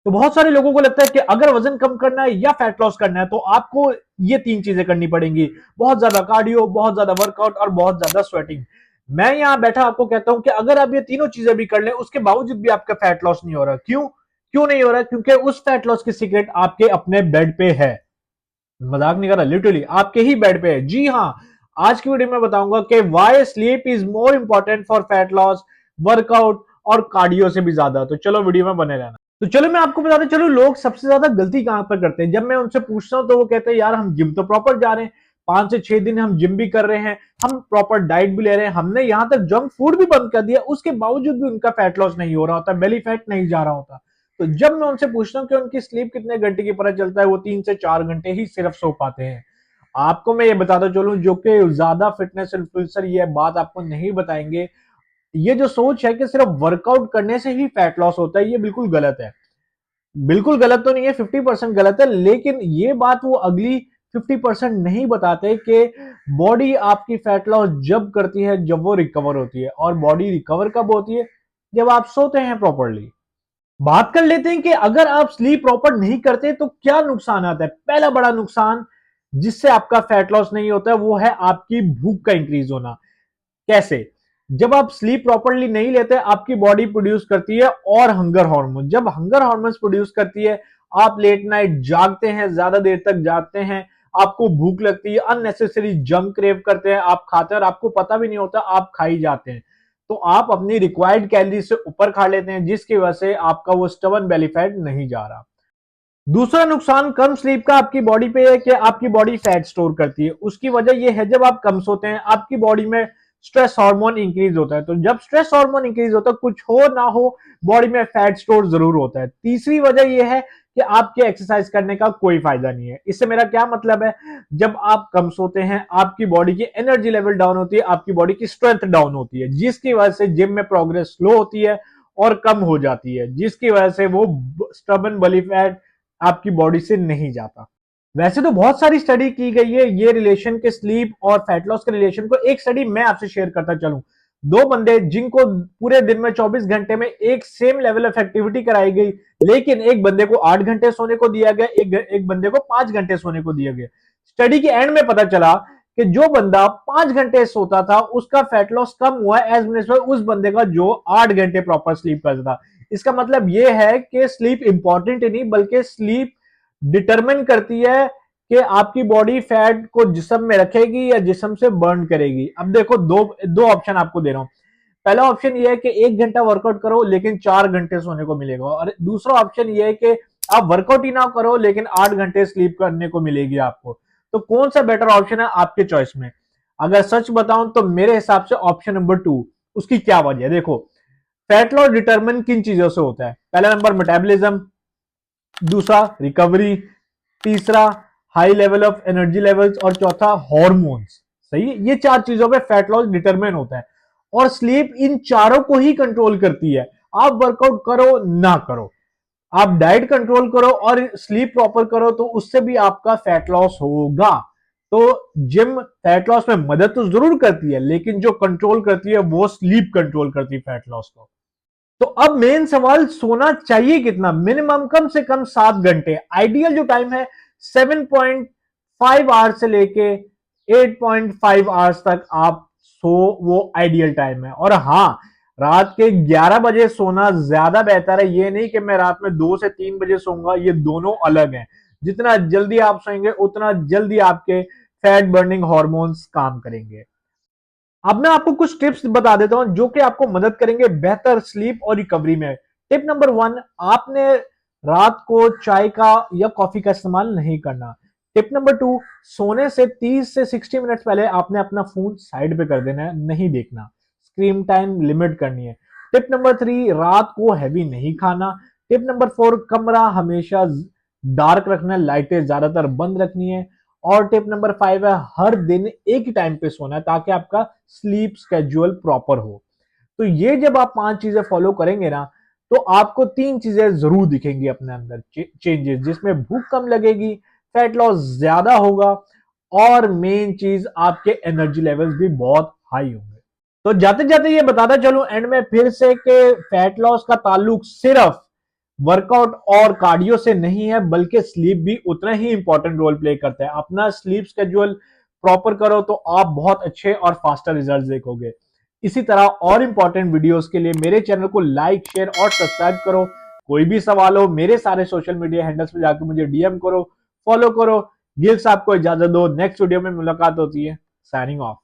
तो बहुत सारे लोगों को लगता है कि अगर वजन कम करना है या फैट लॉस करना है तो आपको ये तीन चीजें करनी पड़ेंगी, बहुत ज्यादा कार्डियो, बहुत ज्यादा वर्कआउट और बहुत ज्यादा स्वेटिंग। मैं यहां बैठा आपको कहता हूं कि अगर आप ये तीनों चीजें भी कर लें उसके बावजूद भी आपका फैट लॉस नहीं हो रहा, क्यों क्यों नहीं हो रहा? क्योंकि उस फैट लॉस की सीक्रेट आपके अपने बेड पे है। मजाक नहीं कर रहा, लिटरली आपके ही बेड पे है। जी हाँ, आज की वीडियो में बताऊंगा कि why sleep is more important for fat loss, workout और कार्डियो से भी ज्यादा। तो चलो वीडियो में बने रहना। तो चलो मैं आपको बताता चलो लोग सबसे ज्यादा गलती कहां पर करते हैं। जब मैं उनसे पूछता हूं तो वो कहते हैं यार हम जिम तो प्रॉपर जा रहे हैं, 5 से 6 दिन हम जिम भी कर रहे हैं, हम प्रॉपर डाइट भी ले रहे हैं, हमने यहां तक जंक फूड भी बंद कर दिया, उसके बावजूद भी उनका फैट लॉस नहीं हो रहा होता, बेली फैट नहीं जा रहा होता। तो जब मैं उनसे पूछता हूँ कि उनकी स्लीप कितने घंटे की पता चलता है, वो 3 से 4 घंटे ही सिर्फ सो पाते हैं। आपको मैं ये बताता चलूं, जो कि ज्यादा फिटनेस इन्फ्लुएंसर ये बात आपको नहीं बताएंगे। ये जो सोच है कि सिर्फ वर्कआउट करने से ही फैट लॉस होता है, ये बिल्कुल गलत है। बिल्कुल गलत तो नहीं है, 50% गलत है, लेकिन ये बात वो अगली 50% नहीं बताते कि बॉडी आपकी फैट लॉस जब करती है जब वो रिकवर होती है, और बॉडी रिकवर कब होती है? जब आप सोते हैं प्रॉपरली। बात कर लेते हैं कि अगर आप स्लीप प्रॉपर नहीं करते तो क्या नुकसान आता है। पहला बड़ा नुकसान जिससे आपका फैट लॉस नहीं होता है वो है आपकी भूख का इंक्रीज होना। कैसे? जब आप स्लीप प्रॉपरली नहीं लेते आपकी बॉडी प्रोड्यूस करती है और हंगर हार्मोन, जब हंगर हार्मोन्स प्रोड्यूस करती है, आप लेट नाइट जागते हैं, ज्यादा देर तक जागते हैं, आपको भूख लगती है, अननेसेसरी जंक क्रेव करते हैं, आप खाते हैं और आपको पता भी नहीं होता आप खा ही जाते हैं। तो आप अपनी रिक्वायर्ड कैलोरी से ऊपर खा लेते हैं, जिसकी वजह से आपका वो स्टबन बेली फैट नहीं जा रहा। दूसरा नुकसान कम स्लीप का आपकी बॉडी पे है कि आपकी बॉडी फैट स्टोर करती है। उसकी वजह यह है, जब आप कम सोते हैं आपकी बॉडी में स्ट्रेस हार्मोन इंक्रीज होता है, तो जब स्ट्रेस हार्मोन इंक्रीज होता है, कुछ हो ना हो बॉडी में फैट स्टोर जरूर होता है। तीसरी वजह यह है कि आपके एक्सरसाइज करने का कोई फायदा नहीं है। इससे मेरा क्या मतलब है? जब आप कम सोते हैं आपकी बॉडी की एनर्जी लेवल डाउन होती है, आपकी बॉडी की स्ट्रेंथ डाउन होती है, जिसकी वजह से जिम में प्रोग्रेस स्लो होती है और कम हो जाती है, जिसकी वजह से वो स्टबन बॉडी फैट आपकी बॉडी से नहीं जाता। वैसे तो बहुत सारी स्टडी की गई है ये रिलेशन के, स्लीप और फैट लॉस के रिलेशन को। एक स्टडी मैं आपसे शेयर करता चलूं। दो बंदे जिनको पूरे दिन में 24 घंटे में एक सेम लेवल ऑफ एक्टिविटी कराई गई, लेकिन एक बंदे को 8 घंटे सोने को दिया गया, एक बंदे को 5 घंटे सोने को दिया गया। स्टडी के एंड में पता चला कि जो बंदा 5 घंटे सोता था उसका फैट लॉस कम हुआ एज मिनिस्टर उस बंदे का जो 8 घंटे प्रॉपर स्लीप करता था। इसका मतलब यह है कि स्लीप इंपॉर्टेंट ही नहीं बल्कि स्लीप डिटरमिन करती है कि आपकी बॉडी फैट को जिस्म में रखेगी या जिस्म से बर्न करेगी। अब देखो, दो दो ऑप्शन आपको दे रहा हूं। पहला ऑप्शन ये है कि 1 घंटा वर्कआउट करो लेकिन 4 घंटे सोने को मिलेगा, और दूसरा ऑप्शन ये है कि आप वर्कआउट ही ना करो लेकिन 8 घंटे स्लीप करने को मिलेगी आपको। तो कौन सा बेटर ऑप्शन है आपके चॉइस में? अगर सच बताऊं तो मेरे हिसाब से ऑप्शन नंबर 2। उसकी क्या वजह है? देखो, फैट लॉस डिटरमिन किन चीजों से होता है? पहला नंबर मेटाबॉलिज्म, दूसरा रिकवरी, तीसरा high level of energy levels, और चौथा हॉर्मोन्स। सही है, ये 4 चीजों पे फैट लॉस डिटरमिन होता है, और स्लीप इन चारों को ही कंट्रोल करती है। आप वर्कआउट करो ना करो, आप डाइट कंट्रोल करो और स्लीप प्रॉपर करो, तो उससे भी आपका फैट लॉस होगा। तो जिम फैट लॉस में मदद तो जरूर करती है, लेकिन जो कंट्रोल करती है वो स्लीप कंट्रोल करती है फैट लॉस को। तो अब मेन सवाल, सोना चाहिए कितना? मिनिमम कम से कम 7 घंटे। आइडियल जो टाइम है 7.5 आवर्स से लेके 8.5 आवर्स तक आप सो, वो आइडियल टाइम है। और हाँ, रात के 11 बजे सोना ज्यादा बेहतर है। ये नहीं कि मैं रात में 2 से 3 बजे सोऊंगा, ये दोनों अलग हैं। जितना जल्दी आप सोएंगे उतना जल्दी आपके फैट बर्निंग हॉर्मोन्स काम करेंगे। अब मैं आपको कुछ टिप्स बता देता हूं जो कि आपको मदद करेंगे बेहतर स्लीप और रिकवरी में। टिप नंबर 1, आपने रात को चाय का या कॉफी का इस्तेमाल नहीं करना। टिप नंबर 2, सोने से 30 से 60 मिनट पहले आपने अपना फोन साइड पे कर देना है, नहीं देखना। स्क्रीन टाइम लिमिट करनी है। टिप नंबर 3, रात को हैवी नहीं खाना। टिप नंबर 4, कमरा हमेशा डार्क रखना है, लाइटें ज्यादातर बंद रखनी है। और टिप नंबर 5 है, हर दिन एक ही टाइम पे सोना है ताकि आपका स्लीप स्केड्यूल प्रॉपर हो। तो ये जब आप 5 चीजें फॉलो करेंगे ना, तो आपको 3 चीजें जरूर दिखेंगी अपने अंदर चेंजेस, जिसमें भूख कम लगेगी, फैट लॉस ज्यादा होगा, और मेन चीज आपके एनर्जी लेवल्स भी बहुत हाई होंगे। तो जाते जाते ये बताता चलूं एंड में फिर से कि फैट लॉस का ताल्लुक सिर्फ वर्कआउट और कार्डियो से नहीं है, बल्कि स्लीप भी उतना ही इंपॉर्टेंट रोल प्ले करता है। अपना स्लीप स्केड्यूल प्रॉपर करो तो आप बहुत अच्छे और फास्टर रिजल्ट देखोगे। इसी तरह और इंपॉर्टेंट वीडियोस के लिए मेरे चैनल को लाइक, शेयर और सब्सक्राइब करो। कोई भी सवाल हो मेरे सारे सोशल मीडिया हैंडल्स पे जाकर मुझे डीएम करो, फॉलो करो। गिल साहब को इजाजत दो, नेक्स्ट वीडियो में मुलाकात होती है। Signing off.